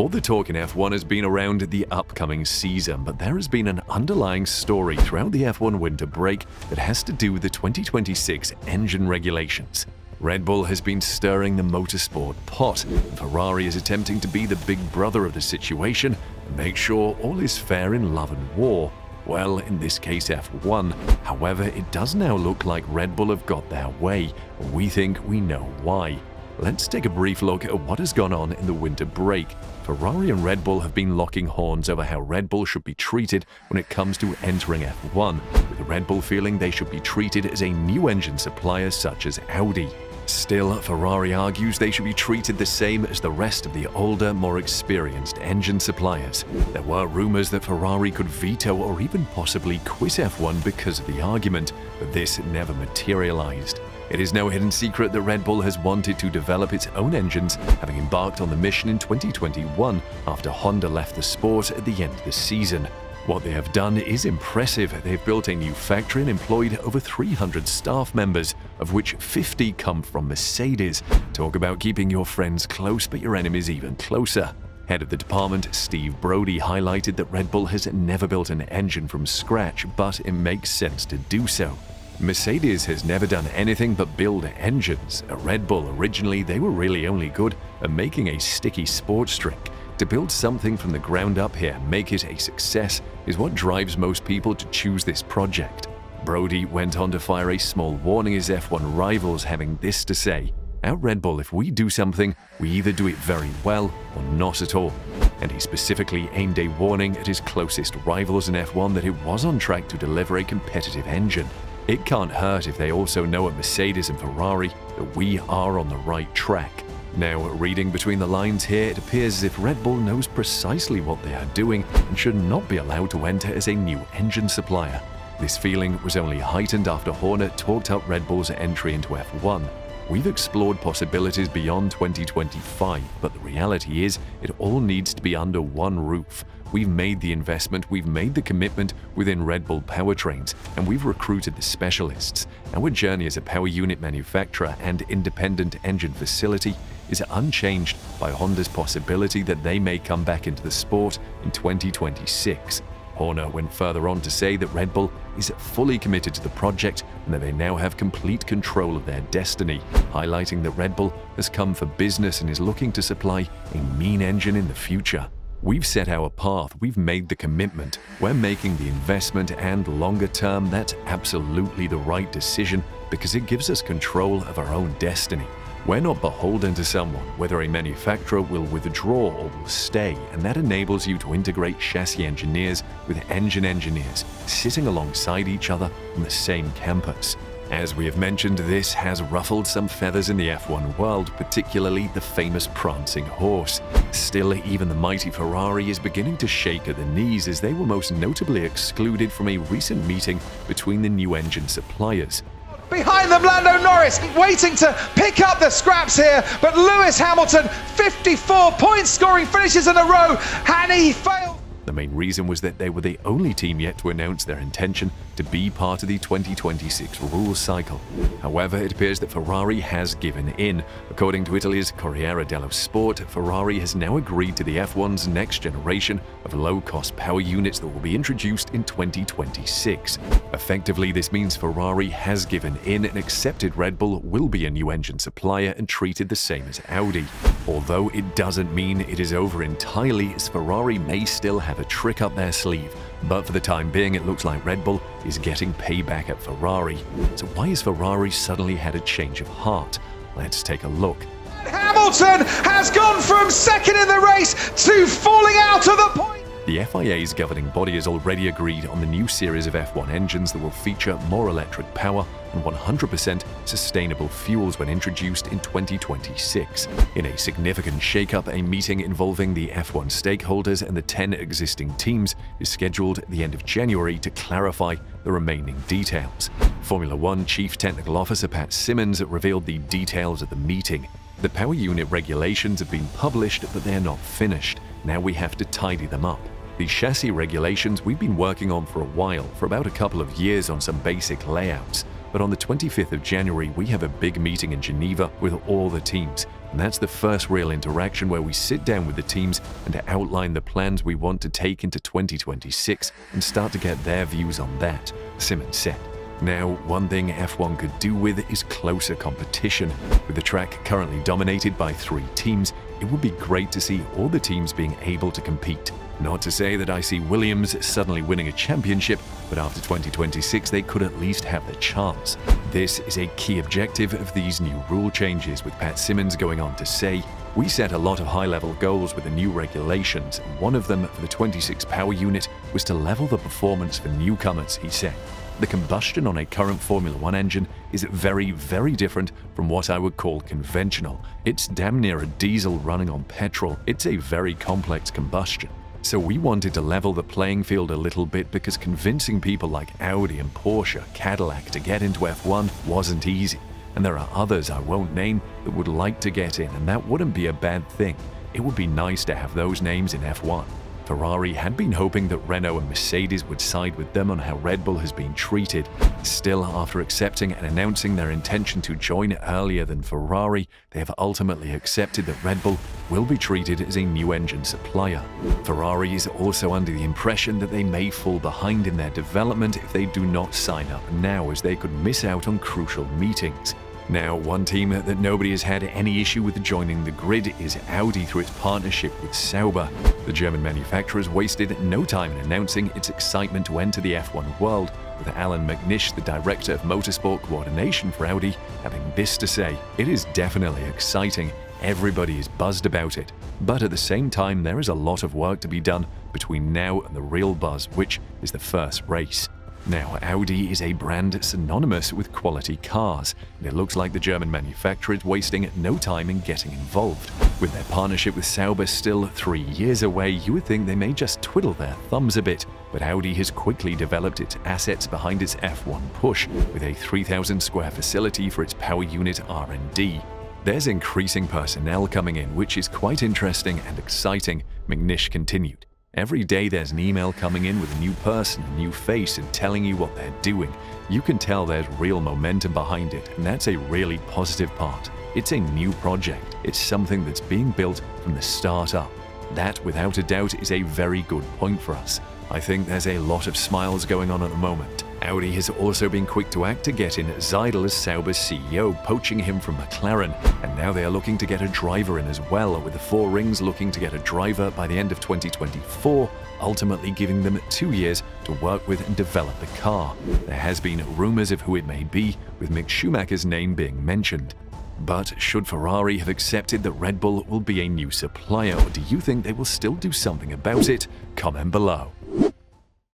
All the talk in F1 has been around the upcoming season, but there has been an underlying story throughout the F1 winter break that has to do with the 2026 engine regulations. Red Bull has been stirring the motorsport pot, and Ferrari is attempting to be the big brother of the situation and make sure all is fair in love and war. Well, in this case F1. However, it does now look like Red Bull have got their way, and we think we know why. Let's take a brief look at what has gone on in the winter break. Ferrari and Red Bull have been locking horns over how Red Bull should be treated when it comes to entering F1, with Red Bull feeling they should be treated as a new engine supplier such as Audi. Still, Ferrari argues they should be treated the same as the rest of the older, more experienced engine suppliers. There were rumors that Ferrari could veto or even possibly quit F1 because of the argument, but this never materialized. It is no hidden secret that Red Bull has wanted to develop its own engines, having embarked on the mission in 2021 after Honda left the sport at the end of the season. What they have done is impressive. They've built a new factory and employed over 300 staff members, of which 50 come from Mercedes. Talk about keeping your friends close but your enemies even closer. Head of the department, Steve Brody, highlighted that Red Bull has never built an engine from scratch, but it makes sense to do so. Mercedes has never done anything but build engines. At Red Bull, originally, they were really only good at making a sticky sports drink. To build something from the ground up here and make it a success is what drives most people to choose this project. Brody went on to fire a small warning at his F1 rivals, having this to say: "At Red Bull, if we do something, we either do it very well or not at all." And he specifically aimed a warning at his closest rivals in F1 that it was on track to deliver a competitive engine. It can't hurt if they also know at Mercedes and Ferrari that we are on the right track. Now, reading between the lines here, it appears as if Red Bull knows precisely what they are doing and should not be allowed to enter as a new engine supplier. This feeling was only heightened after Horner talked up Red Bull's entry into F1. "We've explored possibilities beyond 2025, but the reality is it all needs to be under one roof. We've made the investment, we've made the commitment within Red Bull powertrains, and we've recruited the specialists. Our journey as a power unit manufacturer and independent engine facility is unchanged by Honda's possibility that they may come back into the sport in 2026. Horner went further on to say that Red Bull is fully committed to the project and that they now have complete control of their destiny, highlighting that Red Bull has come for business and is looking to supply a mean engine in the future. "We've set our path, we've made the commitment, we're making the investment, and longer term, that's absolutely the right decision because it gives us control of our own destiny. We're not beholden to someone, whether a manufacturer will withdraw or will stay, and that enables you to integrate chassis engineers with engine engineers, sitting alongside each other on the same campus." As we have mentioned, this has ruffled some feathers in the F1 world, particularly the famous prancing horse. Still, even the mighty Ferrari is beginning to shake at the knees, as they were most notably excluded from a recent meeting between the new engine suppliers. Behind them, Lando Norris waiting to pick up the scraps here, but Lewis Hamilton, 54 points scoring finishes in a row, and he failed. The main reason was that they were the only team yet to announce their intention to be part of the 2026 rules cycle. However, it appears that Ferrari has given in. According to Italy's Corriere dello Sport, Ferrari has now agreed to the F1's next generation of low-cost power units that will be introduced in 2026. Effectively, this means Ferrari has given in and accepted Red Bull will be a new engine supplier and treated the same as Audi. Although it doesn't mean it is over entirely, as Ferrari may still have a trick up their sleeve. But for the time being, it looks like Red Bull is getting payback at Ferrari. So why has Ferrari suddenly had a change of heart? Let's take a look. Hamilton has gone from second in the race to falling out of the point. The FIA's governing body has already agreed on the new series of F1 engines that will feature more electric power and 100% sustainable fuels when introduced in 2026. In a significant shakeup, a meeting involving the F1 stakeholders and the 10 existing teams is scheduled at the end of January to clarify the remaining details. Formula One Chief Technical Officer Pat Simmons revealed the details at the meeting. The power unit regulations have been published, but they are not finished. Now we have to tidy them up. These chassis regulations we've been working on for a while, for about a couple of years on some basic layouts. But on the 25th of January, we have a big meeting in Geneva with all the teams, and that's the first real interaction where we sit down with the teams and outline the plans we want to take into 2026 and start to get their views on that, Simmons said. Now, one thing F1 could do with is closer competition. With the track currently dominated by 3 teams, it would be great to see all the teams being able to compete. Not to say that I see Williams suddenly winning a championship, but after 2026 they could at least have the chance. This is a key objective of these new rule changes, with Pat Simmons going on to say, "We set a lot of high-level goals with the new regulations, and one of them for the 26 power unit was to level the performance for newcomers," he said. The combustion on a current Formula 1 engine is very, very different from what I would call conventional. It's damn near a diesel running on petrol. It's a very complex combustion. So we wanted to level the playing field a little bit because convincing people like Audi and Porsche, Cadillac to get into F1 wasn't easy. And there are others I won't name that would like to get in, and that wouldn't be a bad thing. It would be nice to have those names in F1. Ferrari had been hoping that Renault and Mercedes would side with them on how Red Bull has been treated. Still, after accepting and announcing their intention to join earlier than Ferrari, they have ultimately accepted that Red Bull will be treated as a new engine supplier. Ferrari is also under the impression that they may fall behind in their development if they do not sign up now, as they could miss out on crucial meetings. Now, one team that nobody has had any issue with joining the grid is Audi through its partnership with Sauber. The German manufacturer has wasted no time in announcing its excitement to enter the F1 world, with Alan McNish, the director of motorsport coordination for Audi, having this to say: "It is definitely exciting. Everybody is buzzed about it. But at the same time, there is a lot of work to be done between now and the real buzz, which is the first race." Now, Audi is a brand synonymous with quality cars, and it looks like the German manufacturer is wasting no time in getting involved. With their partnership with Sauber still 3 years away, you would think they may just twiddle their thumbs a bit, but Audi has quickly developed its assets behind its F1 push, with a 3,000 square facility for its power unit R&D. There's increasing personnel coming in, which is quite interesting and exciting, McNish continued. Every day there's an email coming in with a new person, a new face, and telling you what they're doing. You can tell there's real momentum behind it, and that's a really positive part. It's a new project. It's something that's being built from the start up. That, without a doubt, is a very good point for us. I think there's a lot of smiles going on at the moment. Audi has also been quick to act to get in Seidl as Sauber's CEO, poaching him from McLaren, and now they are looking to get a driver in as well, with the Four Rings looking to get a driver by the end of 2024, ultimately giving them 2 years to work with and develop the car. There has been rumours of who it may be, with Mick Schumacher's name being mentioned. But should Ferrari have accepted that Red Bull will be a new supplier, or do you think they will still do something about it? Comment below.